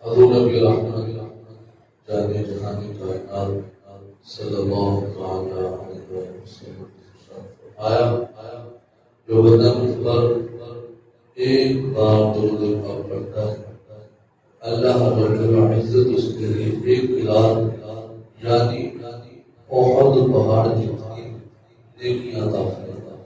حضور نبی رحمت جانے جہانی کائنات صلی اللہ تعالی علیہ وسلم آیا جو بندہ مجھ پر ایک بار درود پاک پڑھتا ہے اللہ رب العزت اس کے لیے ایک بلال یعنی احد پہاڑ جتنی نیکیاں عطا فرماتا ہے۔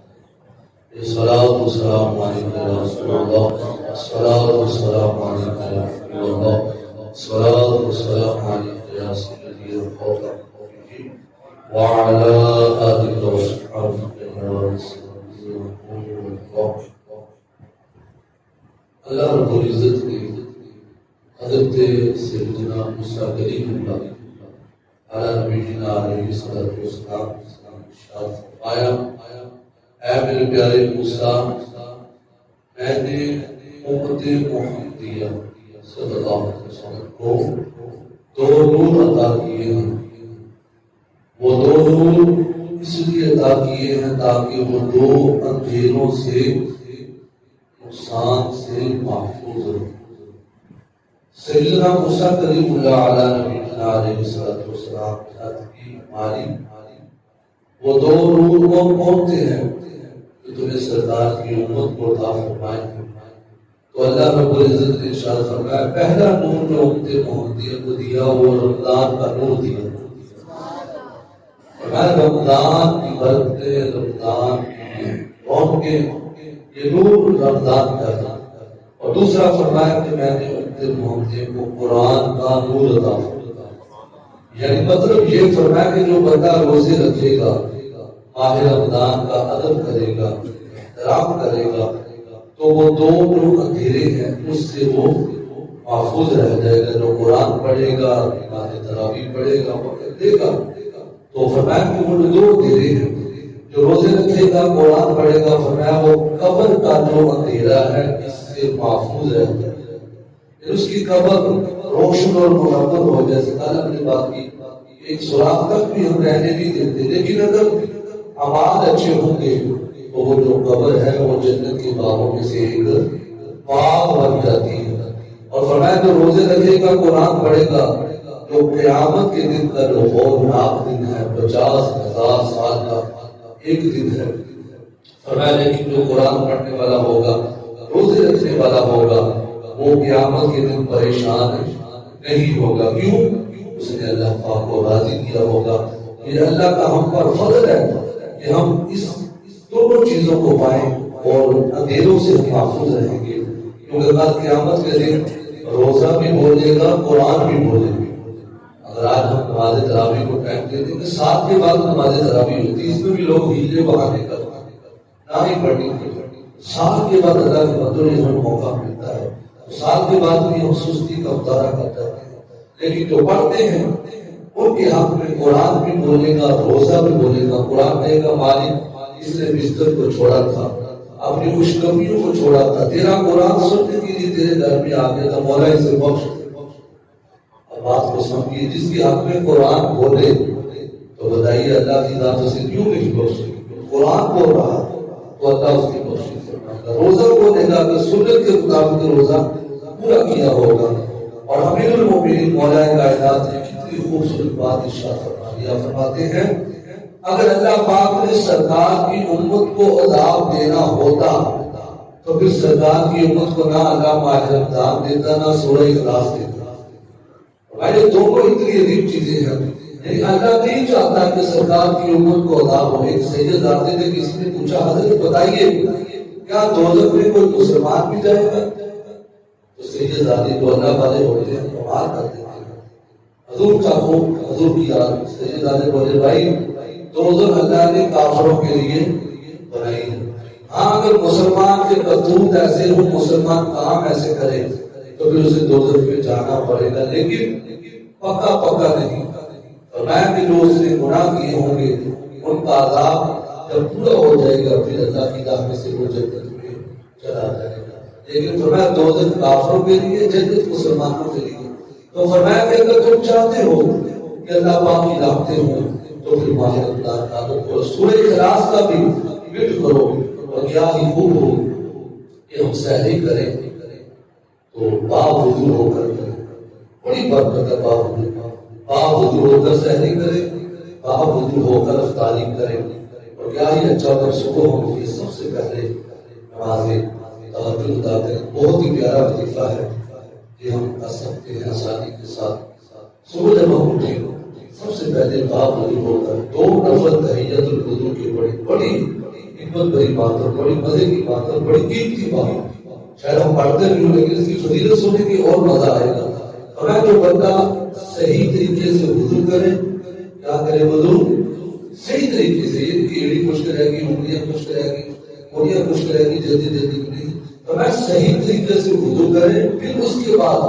الصلاۃ والسلام علیک یا رسول اللہ، الصلاۃ والسلام علیک یا حبیب اللہ، الصلاۃ والسلام علیک یا سیدی القوم وعلی آلہ وصحبہ اللہ رب العزت نے حضرت سیدنا موسیٰ کلیم اللہ علی نبینا علیہ السلام ارشاد فرمایا اے میرے پیارے موسیٰ میں نے امت محمدیہ صلی اللہ علیہ وسلم کو دو نور عطا کیے ہیں۔ وہ دو نور اس لیے عطا کیے ہیں تاکہ وہ دو اندھیروں سے نقصان سے محفوظ رہے۔ سیدنا موسیٰ کلیم اللہ علیہ نبینا علیہ السلام کی ماری وہ دو نور کون سے ہیں جو تمہیں سردار کی امت کو عطا فرمائے۔ تو اللہ رب العزت نے ارشاد فرمایا پہلا نور جو امت محمدیہ کو دیا وہ رمضان کا نور دیا۔ فرمایا رمضان کی برکتیں، رمضان کی رونقیں، یہ نور رمضان کا تھا۔ اور دوسرا فرمایا کہ میں نے امت محمدیہ کو قرآن کا نور عطا فرمایا۔ یعنی مطلب یہ فرمایا کہ جو بندہ روزے رکھے گا، ماہ رمضان کا ادب کرے گا، احترام کرے گا، تو وہ دو جو اندھیرے ہیں اس سے وہ محفوظ رہ جائے گا۔ جو قرآن پڑھے گا، نماز تراویح پڑھے گا، وقت دے گا، تو فرمایا کہ وہ دو اندھیرے ہیں۔ جو روزے رکھے گا، قرآن پڑھے گا، فرمایا وہ قبر کا جو اندھیرا ہے اس سے محفوظ رہ جائے گا۔ پھر اس کی قبر روشن اور منور ہو، جیسے کل ہم نے بات کی ایک سوراخ تک بھی ہم رہنے نہیں دیتے، لیکن اگر اعمال اچھے ہوں گے تو وہ جو قبر ہے وہ جنت کے باغوں میں سے ایک باغ بن جاتی ہے۔ اور فرمایا جو روزے رکھے گا، قرآن پڑھے گا، جو قیامت کے دن کا جو ہولناک دن ہے 50,000 سال کا ایک دن ہے، فرمایا لیکن جو قرآن پڑھنے والا ہوگا، روزے رکھنے والا ہوگا، وہ قیامت کے دن پریشان نہیں ہوگا۔ کیوں؟ اس نے اللہ پاک کو راضی کیا ہوگا۔ یہ اللہ کا ہم پر فضل ہے کہ ہم اس دونوں چیزوں کو پائیں اور اندھیروں سے محفوظ رہیں گے، کیونکہ کل قیامت کے دن روزہ بھی بولے گا، قرآن بھی بولے گا۔ اگر آج ہم نماز تراویح کو ٹائم دے دیں گے، 7 کے بعد نماز تراویح ہوتی ہے، اس میں بھی لوگ ہیلے بہانے کا نہ ہی پڑھنی پڑتی، 7 کے بعد اللہ کے بندوں نے ہمیں موقع ملتا ہے، 7 کے بعد بھی ہم سستی کا مظاہرہ کر جاتے ہیں۔ لیکن جو پڑھتے ہیں ان کے حق میں قرآن بھی بولے گا، روزہ بھی بولے گا۔ قرآن کہے گا مالک اس نے بستر کو چھوڑا تھا، اپنی خوشخبریوں کو چھوڑا تھا، تیرا قرآن سننے کے لیے تیرے گھر میں آ گیا تھا، مولا اسے بخش۔ اب بات کو سمجھیے، جس کے حق میں قرآن بولے تو بتائیے اللہ کی ذات اسے کیوں نہیں بخشے؟ قرآن بول رہا تو اللہ اس کی بخشش فرمائے گا۔ روزہ بولے گا کہ سنت کے مطابق روزہ پورا کیا ہوگا۔ اور امیر المومنین مولا کائنات نے کتنی خوبصورت بات ارشاد فرماتے ہیں اگر اللہ پاک نے سرکار کی امت کو عذاب دینا ہوتا تو پھر سرکار کی امت کو نہ اللہ ماہ رمضان دیتا، نہ سورہ اخلاص دیتا۔ بھائی دونوں اتنی عجیب چیزیں ہیں، یعنی اللہ نہیں چاہتا کہ سرکار کی امت کو عذاب ہو۔ ایک سید آتے تھے، کسی نے پوچھا حضرت بتائیے کیا دوزخ میں کوئی مسلمان بھی جائے گا؟ تو سید آتے تو اللہ والے ہوتے ہیں، کمال کرتے ہیں۔ حضور کا خوب، حضور کی یاد، سید آتے بولے بھائی دوزخ اللہ نے کافروں کے لیے بنائی ہے۔ ہاں اگر مسلمان کے کرتوت ایسے ہوں، مسلمان کام ایسے کرے تو پھر اسے دوزخ میں جانا پڑے گا، لیکن پکا نہیں۔ اور میں بھی جو اس نے گناہ کیے ہوں گے ان کا عذاب جب پورا ہو جائے گا پھر اللہ کی راہ میں سے وہ جنت میں چلا جائے گا۔ لیکن فرمایا دوزخ کافروں کے لیے، جنت مسلمانوں کے لیے۔ تو فرمایا کہ اگر تم چاہتے ہو کہ اللہ پاک کی رحمتیں ہوں تو پھر ماہ رمضان کا کرو، سورہ اخلاص کا بھی مٹ کرو، اور کیا ہی خوب ہو کہ ہم سحری کریں تو باوضو ہو کر کریں۔ بڑی برکت ہے باوضو ہو کر سحری کرے، باوضو ہو کر افطاری کرے، اور کیا ہی اچھا اگر صبح ہو یہ سب سے پہلے نماز تہجد ادا کریں۔ بہت ہی پیارا وظیفہ ہے کہ ہم کر سکتے ہیں آسانی کے ساتھ۔ صبح جب ہم اٹھیں سب سے پہلے باوضو ہو کر 2 نفل تحیت الوضو کی بڑی حکمت بڑی بات اور بڑی مزے کی بات اور بڑی قیمتی بات، شاید ہم پڑھتے بھی ہوں لیکن اس کی فضیلت سننے کی اور مزہ آئے گا۔ ہمیں جو بندہ صحیح طریقے سے وضو کرے، کیا کرے؟ وضو صحیح طریقے سے، ایڑی خشک رہے گی، انگلیاں خشک رہے گی، کوڑیاں خشک رہے گی، جلدی نہیں، ہمیں صحیح طریقے سے وضو کرے، پھر اس کے بعد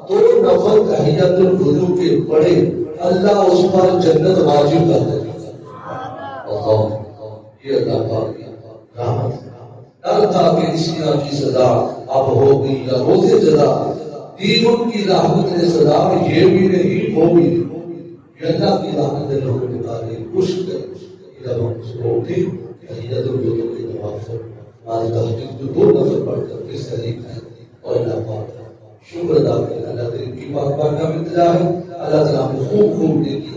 2 نفل تحیت الوضو کے پڑھے، اللہ اس پر جنت واجب کر دے گا۔ یہ اللہ پاک کی رحمت ہے۔ ڈر تھا کہ اس کی سزا اب ہوگی یا روز جزا، دی ان کی رحمت نے سزا، یہ بھی نہیں وہ بھی نہیں، یہ اللہ کی رحمت نے لوگوں کو بتا رہی خوش کر جب ہم اس کو اٹھیں تحیت الوضو کی نماز ہماری تہجد جو 2 نفل پڑھ کر پھر سحری ہے، اور اللہ پاک شکر ادا کریں۔ اللہ تعالیٰ کی پاک کا انتظار ہے، اللہ تعالیٰ کو خوب نیکی